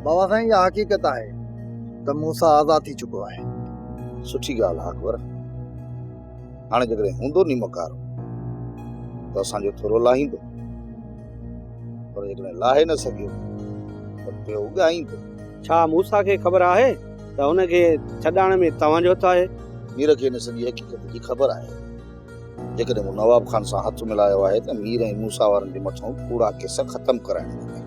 बाबा साईं इहा हक़ीक़त आहे त मूसा आज़ाद थी चुको आहे। सुठी ॻाल्हि आहे अकबर। हाणे जेकॾहिं हूंदो नी मकारो त असांजो थोरो लाहींदो, पर जेकॾहिं लाहे न सघियो त ॿियो ॻाईंदो। छा मूसा खे ख़बर आहे त हुनखे छॾाइण में तव्हांजो हथु आहे? मीर खे हिन सॼी हक़ीक़त जी ख़बर आहे। जेकॾहिं मूं नवाब खान सां हथु मिलायो आहे त मीर ऐं मूसा वारनि जे मथां कूड़ा केस ख़तमु कराइण घुरिजे।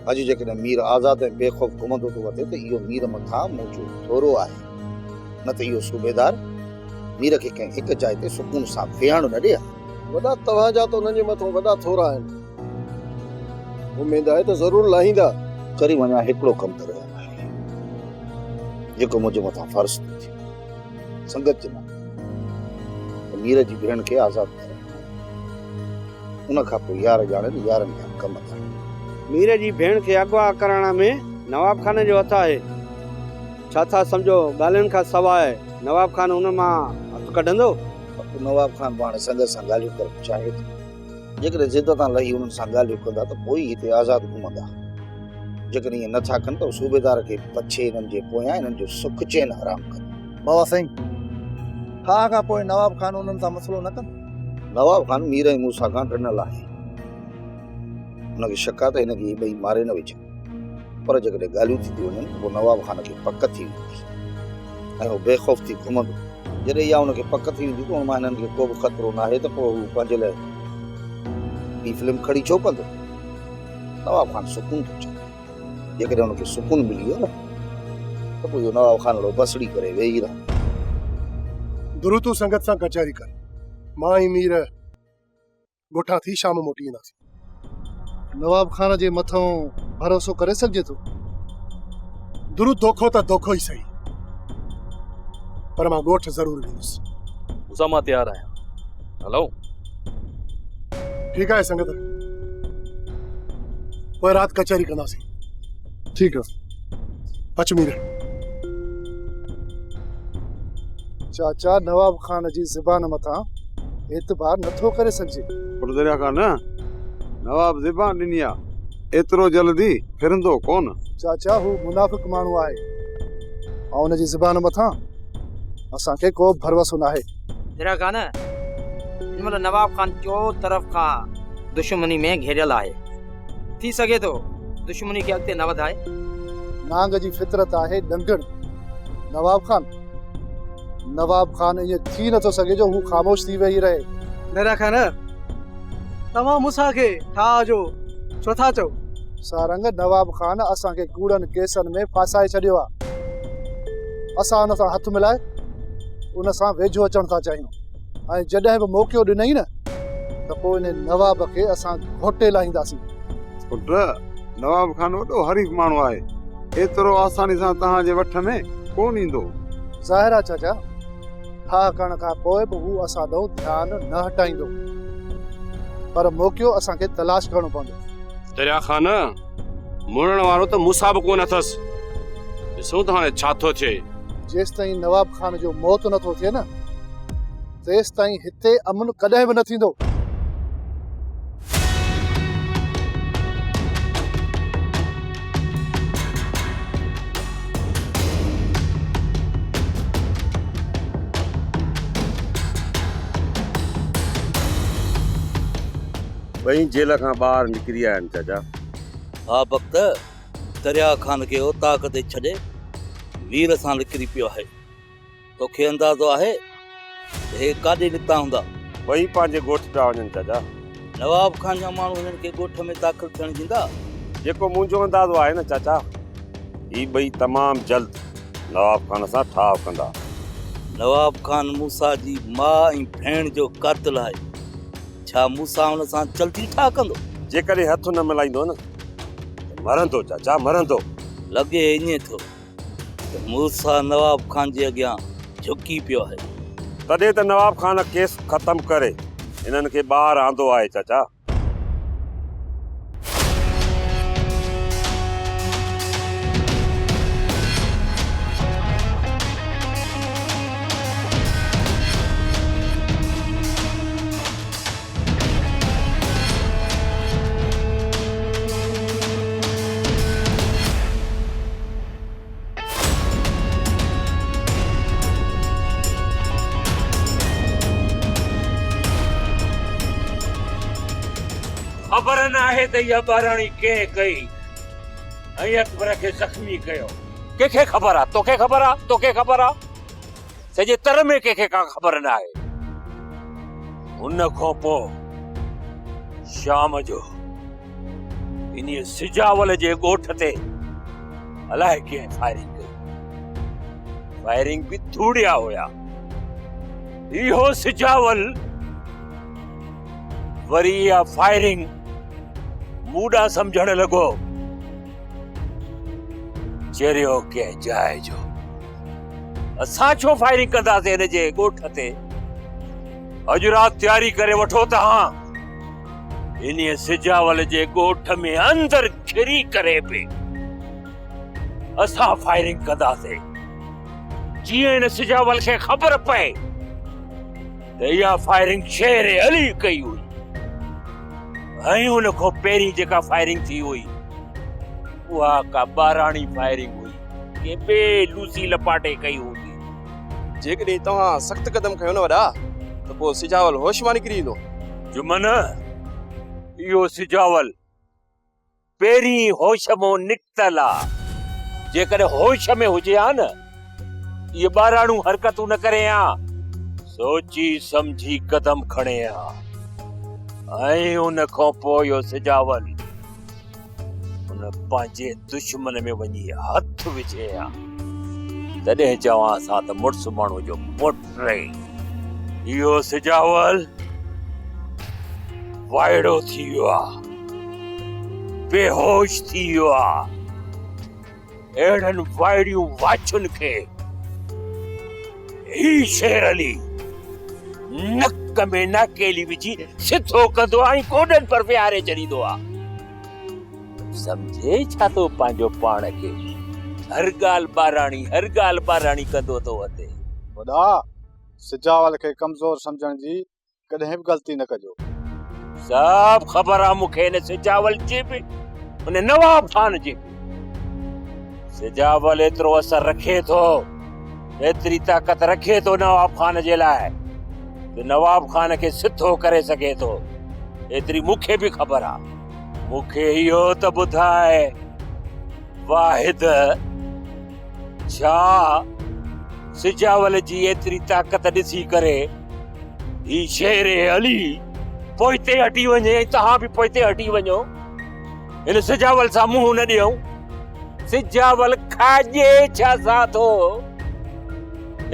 अॼु जेकॾहिं मीर आज़ाद ऐं बेखौफ़ घुमंदो थो वठे त इहो मीर मथां मुंहिंजो थोरो आहे, न त इहो सूबेदार मीर खे कंहिं हिकु जाइ ते सुकून सां वेहण न ॾिए। वॾा तव्हांजा त उन्हनि जे मथां वॾा थोरा आहिनि, उमेद आहे त ज़रूरु लाहींदा। करी वञा हिकिड़ो कमु त रहियो आहे जेको मुंहिंजे मथां फ़र्ज़ थो थिए। संगत जे नाले त मीर जी भेण खे आज़ादु करे, उन खां पोइ यार ॼाणनि यारनि जा कम कनि। मीर जी भेण खे अगवा करण में नवाब खान जो हथु आहे। छा था सम्झो ॻाल्हियुनि खां सवाइ नवाब खान हुन मां हथु कढंदो? नवाब खान पाण संगत सां ॻाल्हियूं करणु चाहे थो। जेकॾहिं ज़िद तां लही उन्हनि सां ॻाल्हियूं कंदा त पोइ हिते आज़ादु घुमंदा। जेकॾहिं ईअं नथा कनि त सूबेदार खे पछे हिननि जे पोयां हिननि जो सुख चैन हराम कनि। बाबा साईं, खां पोइ नवाब खान उन्हनि सां मसलो न कनि? नवाब खान मीर ऐं मूसा खां ॾिनल आहे। हुनखे शक आहे त हिनखे ॿई मारे न विझनि, पर जेकॾहिं ॻाल्हियूं थी थियूं वञनि पोइ नवाब खान खे पक थी वेंदी ऐं उहो बेखौफ़ थी घुमंदो। जॾहिं इहा हुनखे पक थी वेंदी त हुन मां हिननि खे को बि ख़तरो न आहे त पोइ हू पंहिंजे लाइ ॿी फिल्म खड़ी छो कंदो? नवाब खान सुकून थो चाहे। जेकॾहिं हुनखे सुकून मिली वियो न त पोइ इहो नवाब खान अहिड़ो बसड़ी करे वेही रहंदो। गुरु तूं संगत सां कचहरी कर, मां ऐं मीर ॻोठां थी शाम मोटी ईंदासीं। नवाब खान जे मथां भरोसो करे सघिजे थो? दुरु दोखो त दोखो ई सही, पर मां ॻोठ ज़रूरु वेंदुसि। मूसा मां तयारु आहियां, हलूं? ठीकु आहे संगत, पोइ राति कचहरी कंदासीं। ठीकु आहे। अच मीर। चाचा, नवाब खान जी ज़बान मथां एतबार नथो करे सघिजे। दरिया खान नवाब ज़बान ॾिनी आहे, एतिरो जल्दी फिरंदो कोन। चाचा, हू मुनाफ़िक माण्हू आहे ऐं हुनजी ज़बान मथां असांखे को भरोसो न आहे। दरिया खान, हिनमहिल नवाब खान चों तरफ़ खां दुश्मनी में घेरियल आहे। थी सघे थो दुश्मनी खे अॻिते न वधाए। नांग जी फितरत आहे ॾंगण। नवाब खान ईअं थी नथो सघे जो हू ख़ामोश थी वेही रहे। दरिया खान, तव्हां मूंसां खे ठा जो छो था चओ? सारंग, नवाब खान असांखे कूड़नि केसनि में फासाए छॾियो आहे। असां हुन सां हथु मिलाए उन सां वेझो अचण था चाहियूं, ऐं जॾहिं बि मौक़ो ॾिनई न त पोइ इन नवाब खे असां घोटे लाहींदासीं। पुट, नवाब खान वॾो हरीफ़ माण्हू आहे, एतिरो आसानी सां तव्हांजे वठ में कोन ईंदो। ज़ाहिर आहे चाचा, ठा करण खां पोइ बि हू असां ॾों ध्यानु न हटाईंदो, पर मौक़ो असांखे तलाश करणो पवंदो। दरिया खान, मुड़ण वारो त मूसा बि कोन अथसि। ॾिसूं त हाणे छा थो थिए। जेसि ताईं नवाब खान जो मौत नथो थिए न, तेसि ताईं हिते अमन कॾहिं बि न थींदो। ॿई जेल खां ॿाहिरि निकिरी आया आहिनि चाचा। हा भक्त, दरिया खान खे ताक़त छॾे वीर सां निकिरी पियो आहे। तोखे अंदाज़ो आहे हे काॾे निकिता हूंदा? ॿई पंहिंजे ॻोठ पिया वञनि चाचा। नवाब खान जा माण्हू हिननि खे ॻोठ में दाख़िल थियण ॾींदा? जेको मुंहिंजो अंदाज़ो आहे न चाचा, ही ॿई तमामु जल्द नवाब खान सां ठाव कंदा। नवाब खान मूसा जी माउ ऐं भेण जो क़ातिल आहे। छा मूसा हुन सां जल्दी ठा कंदो? जेकॾहिं हथु न मिलाईंदो न त मरंदो चाचा, मरंदो। लॻे ईअं थो त मूसा नवाब खान जे अॻियां झुकी पियो आहे। तॾहिं त नवाब खान केस ख़तमु करे हिननि खे ॿाहिरि आंदो आहे चाचा। ख़बर न आहे त इहा ॿाराणी कंहिं कई ऐं अकबर खे ज़ख़्मी कयो। कंहिंखे ख़बर आहे? तोखे ख़बर आहे? तोखे ख़बर आहे? सॼे तर में कंहिंखे का ख़बर न आहे। उन खां पोइ शाम जो इन सिजावल जे ॻोठ ते अलाए कीअं फायरिंग कई। फायरिंग बि धूड़िया हुया। इहो सिजावल वरी इहा फायरिंग मूडा सम्झण लॻो। चरियो कंहिं जाइ जो असां छो फायरिंग कंदासीं हिन जे ॻोठ ते? अॼु राति तयारी करे वठो तव्हां। इन सिजावल जे ॻोठ में अंदर घिरी करे बि असां फायरिंग कंदासीं। जीअं इन सिजावल खे ख़बर पए त इहा फायरिंग शेर अली कई हुई ऐं उन खां पहिरीं जेका फायरिंग थी हुई उहा का ॿाराणी फायरिंग हुई के ॿिए लूसी लपाटे कई हूंदी। जेकॾहिं तव्हां सख़्त क़दम खयो न वॾा त पोइ सिजावल होश मां निकिरी ईंदो। जुमन, इहो सिजावल पहिरीं होश मां निकितल आहे। जेकॾहिं होश में हुजे हा न इहे ॿाराणू हरकतूं न करे हा। सोची समझी कदम खणे हा ऐं उन खां पोइ इहो सिजावल उन पंहिंजे दुश्मन में वञी हथ विझे हा। तॾहिं चवां असां त मुड़ुस माण्हू जो पुट रही। इहो सिजावल वाइड़ो थी वियो आहे, बेहोश थी वियो आहे। अहिड़नि वाइड़ियूं वाछुनि खे ही शेर अली नक में नाकेली विझी सिधो कंदो ऐं गोॾनि पर विहारे छॾींदो आहे। समझे छा तो पंहिंजो पाण खे? हर ॻाल्हि ॿाराणी कंदो तो वधे। वॾा, सिजावल खे कमज़ोर सम्झण जी कॾहिं बि ग़लती न कजो। सब ख़बर आहे मूंखे हिन सिजावल जी बि उन नवाब खान जी बि। सिजावल एतिरो असर रखे थो, एतिरी ताक़त रखे थो नवाब खान जे लाइ त नवाब खान खे सिधो करे सघे थो। एतिरी मूंखे बि ख़बर आहे। मूंखे इहो त ॿुधाए वाहिद, छा सिजावल जी एतिरी ताक़त ॾिसी करे ही शेर अली पोइते हटी वञे ऐं तव्हां बि पोइते हटी वञो? हिन सिजावल सां मुंहुं न ॾियूं। सिजावल खाॼे छा सां थो?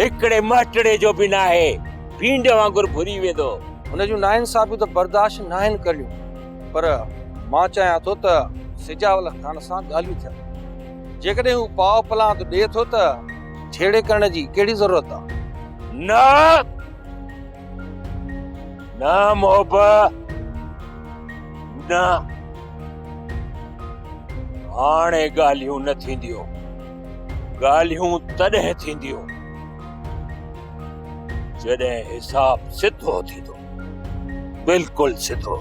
हिकिड़े माटड़े जो बि न आहे, भींड वांगुरु भुरी वेंदो। हुन जूं नाइंसाफ़ियूं त बर्दाश्त न आहिनि करियूं, पर मां चाहियां थो त सिजावल खान सां ॻाल्हियूं थियनि। जेकॾहिं हू पाव पलांत ॾिए थो त छेड़े करण जी कहिड़ी ज़रूरत आहे? न न मोहब्बत न, हाणे ॻाल्हियूं न थींदियूं। ॻाल्हियूं तॾहिं थींदियूं जॾहिं हिसाब सिधो थींदो, बिल्कुलु सिधो।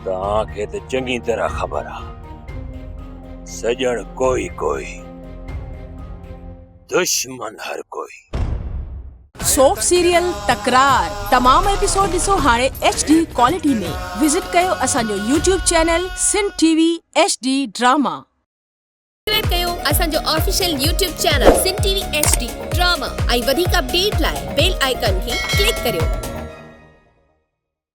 तव्हांखे त चङी तरह ख़बर आहे, सॼण कोई दुश्मन हर कोई। सोप सीरियल तकरार तमाम एपिसोड ॾिसो हाणे HD क्वालिटी में। विजिट कयो असांजो YouTube channel Sindh TV HD drama. Subscribe कयो असांजो official YouTube channel Sindh TV HD drama ऐं वधीक अपडेट लाइ बेल आइकन खे क्लिक करियो।